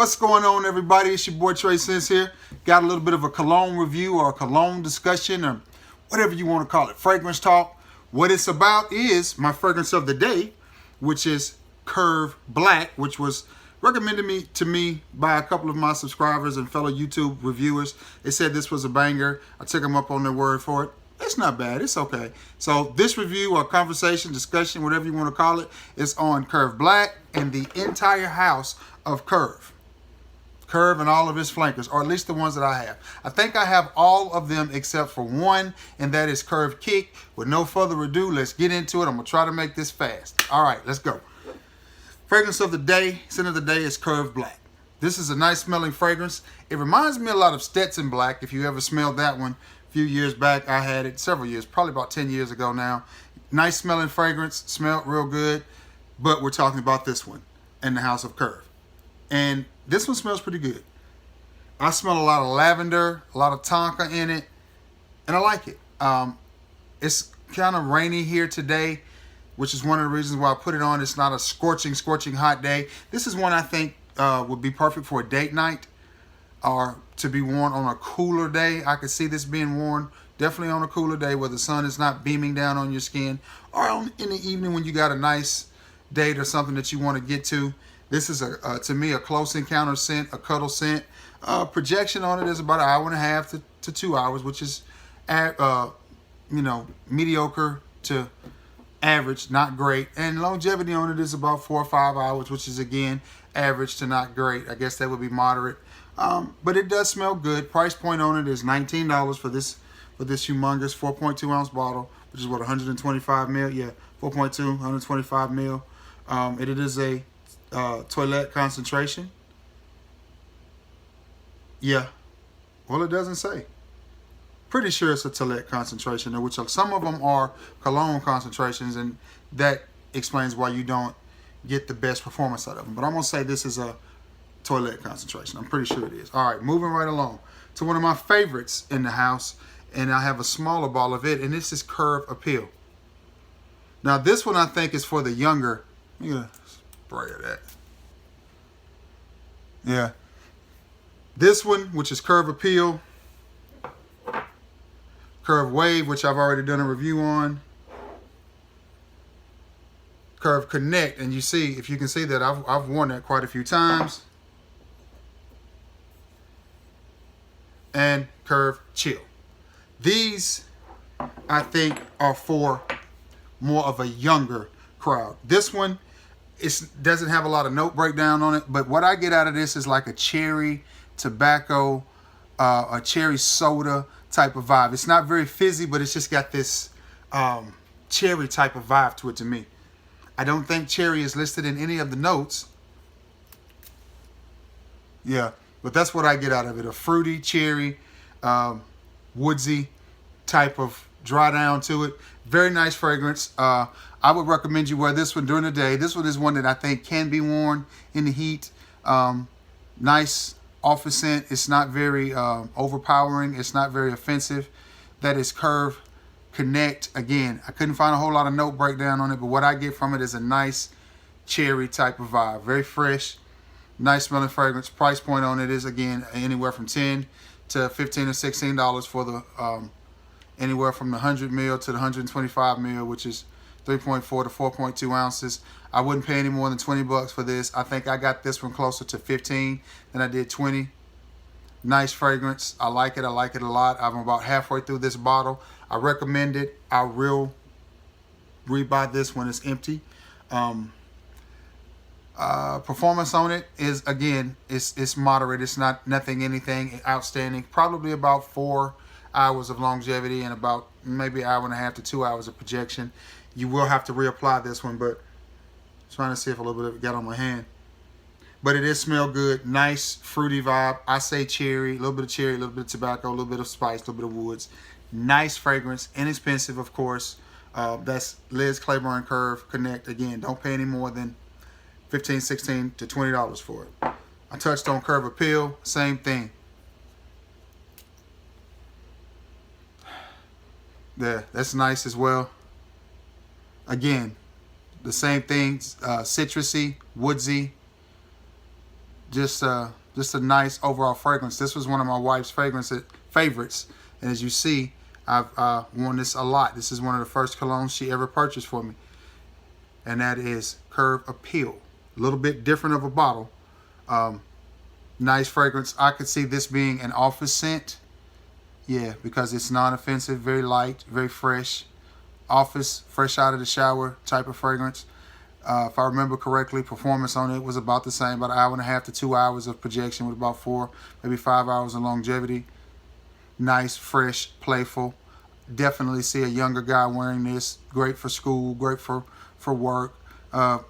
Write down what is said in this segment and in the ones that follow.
What's going on, everybody? It's your boy Trey Sense here. Got a little bit of a cologne review or a cologne discussion or whatever you want to call it. Fragrance talk. What it's about is my fragrance of the day, which is Curve Black, which was recommended to me by a couple of my subscribers and fellow YouTube reviewers. They said this was a banger. I took them up on their word for it. It's not bad. It's okay. So this review or conversation, discussion, whatever you want to call it, is on Curve Black and the entire house of Curve. Curve and all of his flankers, or at least the ones that I have. I think I have all of them except for one, and that is Curve Kick. With no further ado, let's get into it. I'm going to try to make this fast. All right, let's go. Fragrance of the day, scent of the day is Curve Black. This is a nice smelling fragrance. It reminds me a lot of Stetson Black, if you ever smelled that one. A few years back, I had it several years, probably about 10 years ago now. Nice smelling fragrance, smelled real good, but we're talking about this one in the house of Curve. And this one smells pretty good. I smell a lot of lavender, a lot of tonka in it, and I like it. It's kind of rainy here today, which is one of the reasons why I put it on. It's not a scorching hot day. This is one I think would be perfect for a date night or to be worn on a cooler day. I could see this being worn definitely on a cooler day where the sun is not beaming down on your skin, or in the evening when you got a nice date or something that you want to get to. This is, to me, a close encounter scent, a cuddle scent. Projection on it is about 1.5 hours to 2 hours, which is, mediocre to average, not great. And longevity on it is about 4 or 5 hours, which is, again, average to not great. I guess that would be moderate. But it does smell good. Price point on it is $19 for this humongous 4.2 ounce bottle, which is what, 125 mil? Yeah, 4.2, 125 mil. It is a toilette concentration. Yeah. Well, it doesn't say. Pretty sure it's a toilette concentration, which some of them are cologne concentrations, and that explains why you don't get the best performance out of them. But I'm going to say this is a toilette concentration. I'm pretty sure it is. All right, moving right along to one of my favorites in the house, and I have a smaller bottle of it, and this is Curve Appeal. Now, this one I think is for the younger. Yeah, spray of that. Yeah. This one, which is Curve Appeal, Curve Wave, which I've already done a review on, Curve Connect, and you see, if you can see that I've worn that quite a few times, and Curve Chill. These, I think, are for more of a younger crowd. This one, it doesn't have a lot of note breakdown on it, but what I get out of this is like a cherry tobacco, a cherry soda type of vibe. It's not very fizzy, but it's just got this cherry type of vibe to it to me. I don't think cherry is listed in any of the notes. Yeah, but that's what I get out of it. A fruity, cherry, woodsy type of dry down to it. Very nice fragrance. I would recommend you wear this one during the day. This one is one that I think can be worn in the heat. Nice office scent. It's not very overpowering. It's not very offensive. That is Curve Connect. Again, I couldn't find a whole lot of note breakdown on it, but what I get from it is a nice cherry type of vibe. Very fresh, nice smelling fragrance. Price point on it is, again, anywhere from $10 to $15 or $16 for the anywhere from the 100 mil to the 125 mil, which is 3.4 to 4.2 ounces. I wouldn't pay any more than 20 bucks for this. I think I got this one closer to 15 than I did 20. Nice fragrance. I like it. I like it a lot. I'm about halfway through this bottle. I recommend it. I will rebuy this when it's empty. Performance on it is, again, it's moderate. It's not anything outstanding. Probably about 4 hours of longevity and about maybe 1.5 hours to 2 hours of projection. You will have to reapply this one, but I'm trying to see if a little bit of it got on my hand. But it is smell good. Nice fruity vibe. I say cherry, a little bit of cherry, a little bit of tobacco, a little bit of spice, a little bit of woods. Nice fragrance, inexpensive, of course. That's Liz Claiborne Curve Connect. Again, don't pay any more than $15, $16 to $20 for it. I touched on Curve Appeal, same thing. Yeah, that's nice as well. Again, the same thing, citrusy, woodsy, just a nice overall fragrance. This was one of my wife's favorites, and as you see, I've worn this a lot. This is one of the first colognes she ever purchased for me, and that is Curve Appeal. A little bit different of a bottle. Nice fragrance. I could see this being an office scent. Yeah, because it's non-offensive, very light, very fresh. Office, fresh out of the shower type of fragrance. If I remember correctly, performance on it was about the same, about 1.5 hours to 2 hours of projection with about 4, maybe 5 hours of longevity. Nice, fresh, playful. Definitely see a younger guy wearing this. Great for school, great for work,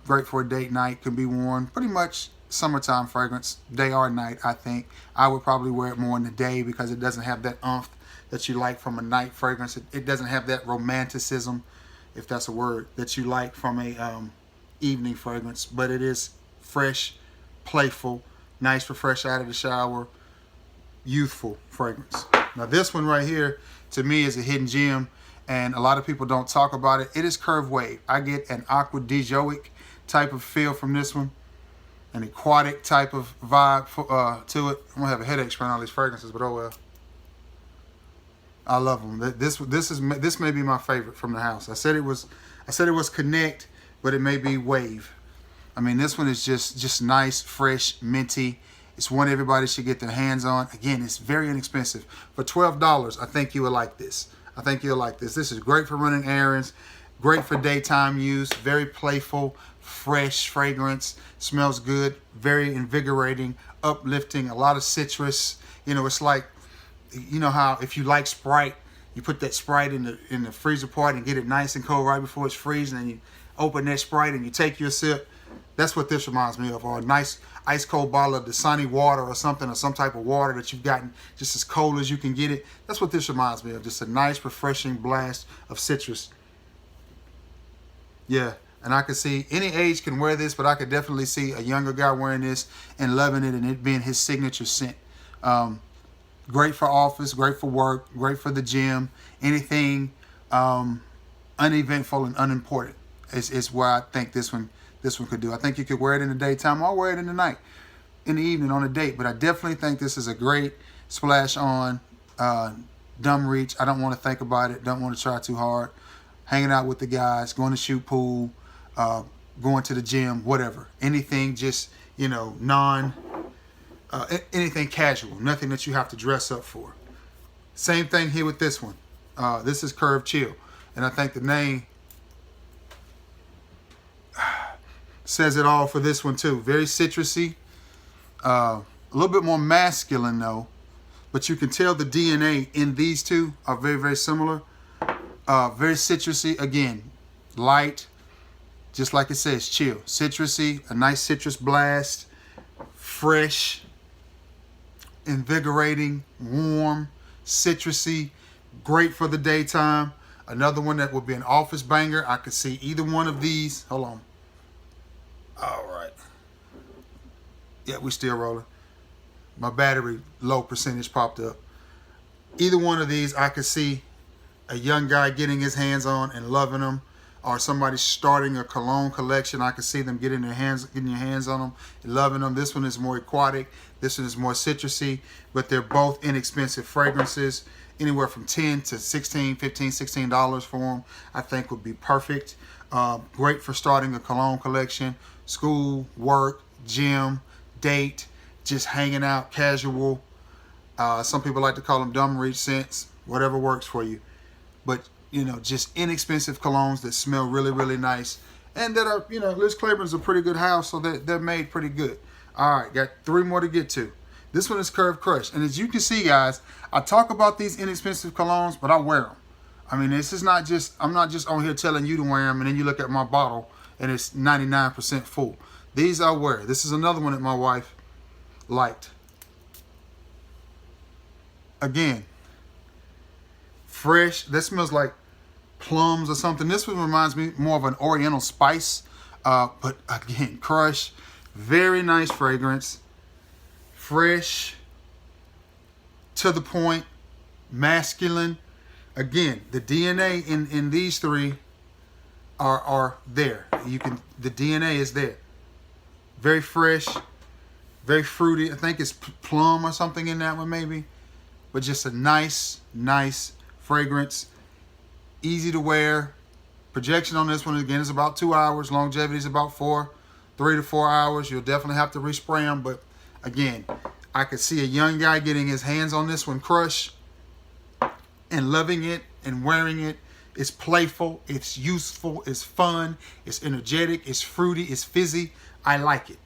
great for a date night. Can be worn pretty much summertime fragrance, day or night, I think. I would probably wear it more in the day because it doesn't have that oomph that you like from a night fragrance. It doesn't have that romanticism, if that's a word, that you like from a evening fragrance. But it is fresh, playful, nice for fresh out of the shower, youthful fragrance. Now this one right here, to me, is a hidden gem, and a lot of people don't talk about it. It is Curve Wave. I get an aquadijoic type of feel from this one, an aquatic type of vibe to it. I'm gonna have a headache spraying all these fragrances, but oh well. I love them. This may be my favorite from the house. I said it was Connect, but it may be Wave. I mean, this one is just nice, fresh, minty. It's one everybody should get their hands on. Again, it's very inexpensive. For $12, I think you will like this. I think you'll like this. This is great for running errands, great for daytime use, very playful, fresh fragrance, smells good, very invigorating, uplifting, a lot of citrus. You know, it's like, you know how if you like Sprite, you put that Sprite in the freezer part and get it nice and cold right before it's freezing, and you open that Sprite and you take your sip. That's what this reminds me of. Or a nice ice cold bottle of Dasani water or something, or some type of water that you've gotten just as cold as you can get it. That's what this reminds me of. Just a nice, refreshing blast of citrus. Yeah, and I could see any age can wear this, but I could definitely see a younger guy wearing this and loving it, and it being his signature scent. Great for office, great for work, great for the gym. Anything uneventful and unimportant is where I think this one could do. I think you could wear it in the daytime or wear it in the night, in the evening on a date. But I definitely think this is a great splash on, dumb reach. I don't want to think about it. Don't want to try too hard. Hanging out with the guys, going to shoot pool, going to the gym, whatever. Anything just, you know, anything casual. Nothing that you have to dress up for. Same thing here with this one. This is Curve Chill. And I think the name says it all for this one too. Very citrusy. A little bit more masculine though. But you can tell the DNA in these two are very, very similar. Very citrusy. Again, light. Just like it says, chill. Citrusy. A nice citrus blast. Fresh. Invigorating. Warm. Citrusy. Great for the daytime. Another one that would be an office banger. I could see either one of these. Hold on. All right. Yeah, we still rolling. My battery low percentage popped up. Either one of these, I could see a young guy getting his hands on and loving them, or somebody starting a cologne collection. I could see them getting your hands on them, and loving them. This one is more aquatic. This one is more citrusy, but they're both inexpensive fragrances. Anywhere from $10 to $16, $15, $16 for them, I think would be perfect. Great for starting a cologne collection. School, work, gym, date, just hanging out, casual. Some people like to call them dumb reach scents. Whatever works for you. But, you know, just inexpensive colognes that smell really, really nice. And that are, you know, Liz Claiborne's a pretty good house, so they're made pretty good. All right, got 3 more to get to. This one is Curve Crush. And as you can see, guys, I talk about these inexpensive colognes, but I wear them. I mean, this is not just, I'm not just on here telling you to wear them, and then you look at my bottle, and it's 99% full. These I wear. This is another one that my wife liked. Again, fresh. That smells like plums or something. This one reminds me more of an oriental spice. But again, Crush. Very nice fragrance. Fresh. To the point. Masculine. Again, the DNA in these three are there. The DNA is there. Very fresh. Very fruity. I think it's plum or something in that one maybe. But just a nice, nice fragrance. Easy to wear. Projection on this one, again, is about 2 hours. Longevity is about 3 to 4 hours. You'll definitely have to respray them. But again, I could see a young guy getting his hands on this one, Crush, and loving it and wearing it. It's playful. It's useful. It's fun. It's energetic. It's fruity. It's fizzy. I like it.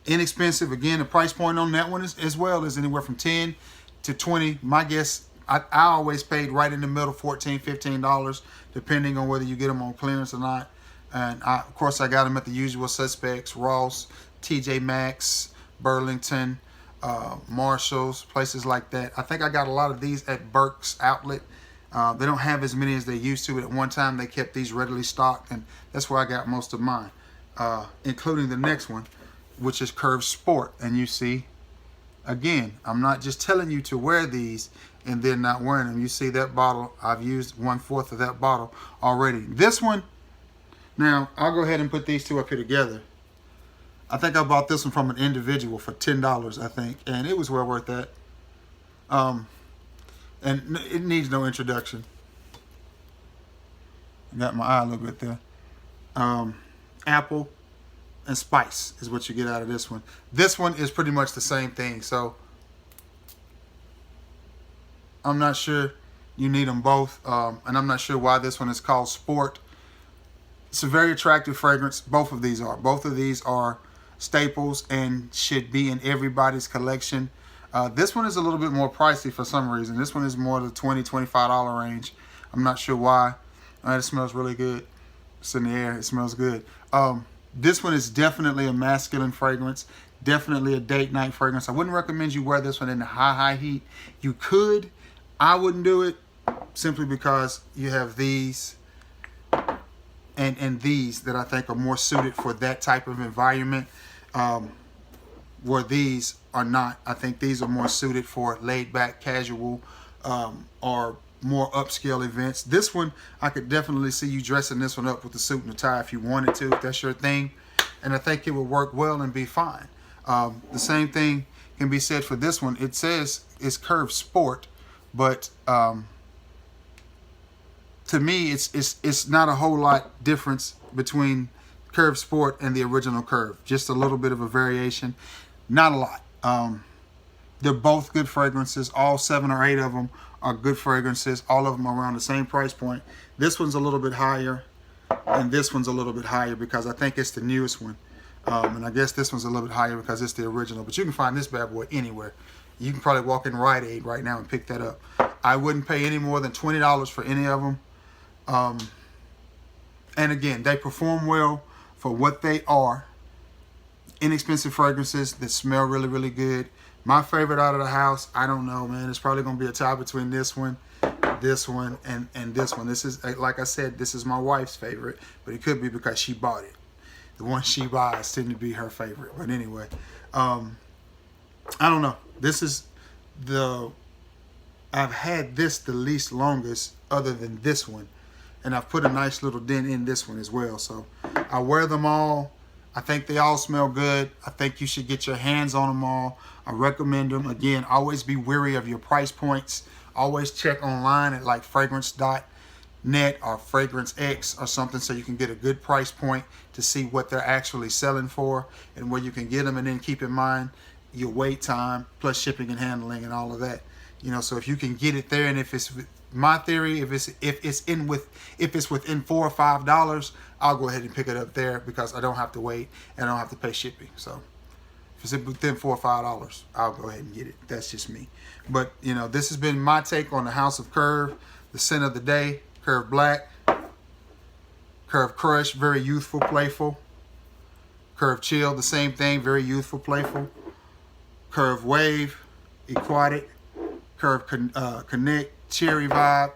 Inexpensive. Again, the price point on that one is, as well, is anywhere from 10 to 20. My guess, I always paid right in the middle, $14, $15, depending on whether you get them on clearance or not. And of course, I got them at the usual suspects: Ross, TJ Maxx, Burlington, Marshalls, places like that. I think I got a lot of these at Burke's Outlet. They don't have as many as they used to, but at one time they kept these readily stocked, and that's where I got most of mine, including the next one, which is Curve Sport. And you see, again, I'm not just telling you to wear these and then not wearing them. You see that bottle, I've used 1/4 of that bottle already. This one, now I'll go ahead and put these two up here together. I think I bought this one from an individual for $10, I think, and it was well worth that. And it needs no introduction. I got my eye a little bit there. Apple and spice is what you get out of this one. This one is pretty much the same thing, so I'm not sure you need them both, and I'm not sure why this one is called Sport. It's a very attractive fragrance. Both of these are. Both of these are staples and should be in everybody's collection. This one is a little bit more pricey for some reason. This one is more the $20, $25 range. I'm not sure why. It smells really good. It's in the air. It smells good. This one is definitely a masculine fragrance. Definitely a date night fragrance. I wouldn't recommend you wear this one in the high heat. You could. I wouldn't do it simply because you have these and these that I think are more suited for that type of environment, where these are not. I think these are more suited for laid back, casual, or more upscale events. This one, I could definitely see you dressing this one up with a suit and a tie if you wanted to, if that's your thing. And I think it would work well and be fine. The same thing can be said for this one. It says it's Curve Sport, but to me, it's not a whole lot difference between Curve Sport and the original Curve. Just a little bit of a variation. Not a lot. They're both good fragrances. All 7 or 8 of them are good fragrances. All of them are around the same price point. This one's a little bit higher, and this one's a little bit higher because I think it's the newest one. And I guess this one's a little bit higher because it's the original. But you can find this bad boy anywhere. You can probably walk in Rite Aid right now and pick that up. I wouldn't pay any more than $20 for any of them. And again, they perform well for what they are. Inexpensive fragrances that smell really, really good. My favorite out of the house, I don't know, man. It's probably going to be a tie between this one, and this one. This is, like I said, this is my wife's favorite, but it could be because she bought it. The ones she buys tend to be her favorite. But anyway, I don't know. This is I've had this the least longest other than this one. And I've put a nice little dent in this one as well. So I wear them all. I think they all smell good. I think you should get your hands on them all. I recommend them. Again, always be wary of your price points. Always check online at like fragrance.net or Fragrance X or something so you can get a good price point to see what they're actually selling for and where you can get them. And then keep in mind your wait time plus shipping and handling and all of that. You know, so if you can get it there, and if it's my theory, if it's within $4 or $5, I'll go ahead and pick it up there because I don't have to wait and I don't have to pay shipping. So if it's within $4 or $5, I'll go ahead and get it. That's just me. But you know, this has been my take on the House of Curve, the scent of the day, Curve Black, Curve Crush, very youthful, playful. Curve Chill, the same thing, very youthful, playful. Curve Wave, aquatic. Curve Connect, cherry vibe.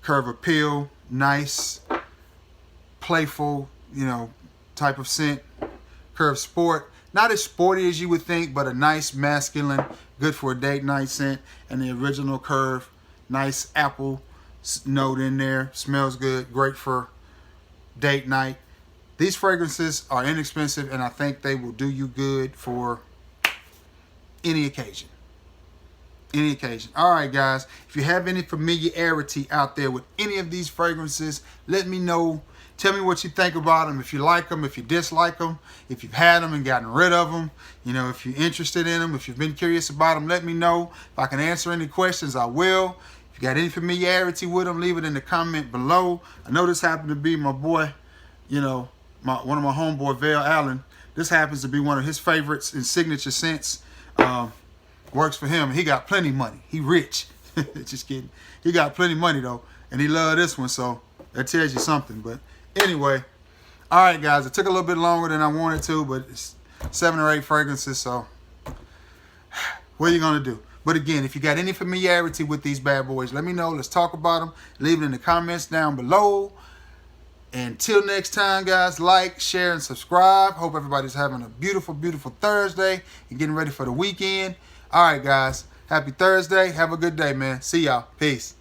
Curve Appeal, nice, playful, you know, type of scent. Curve Sport, not as sporty as you would think, but a nice masculine, good for a date night scent. And the original Curve, nice apple note in there, smells good, great for date night. These fragrances are inexpensive, and I think they will do you good for any occasion. Any occasion. All right, guys. If you have any familiarity out there with any of these fragrances, let me know. Tell me what you think about them. If you like them, if you dislike them, if you've had them and gotten rid of them, you know, if you're interested in them, if you've been curious about them, let me know. If I can answer any questions, I will. If you got any familiarity with them, leave it in the comment below. I know this happened to be my boy, you know, one of my homeboy, Vale Allen. This happens to be one of his favorites in signature scents. Works for him. He got plenty money. He rich. Just kidding. He got plenty money though, and he loved this one, so that tells you something. But anyway, all right, guys. It took a little bit longer than I wanted to, but it's 7 or 8 fragrances, so what are you gonna do? But again, if you got any familiarity with these bad boys, let me know. Let's talk about them. Leave it in the comments down below. Until next time, guys, like, share, and subscribe. Hope everybody's having a beautiful, beautiful Thursday and getting ready for the weekend. All right, guys. Happy Thursday. Have a good day, man. See y'all. Peace.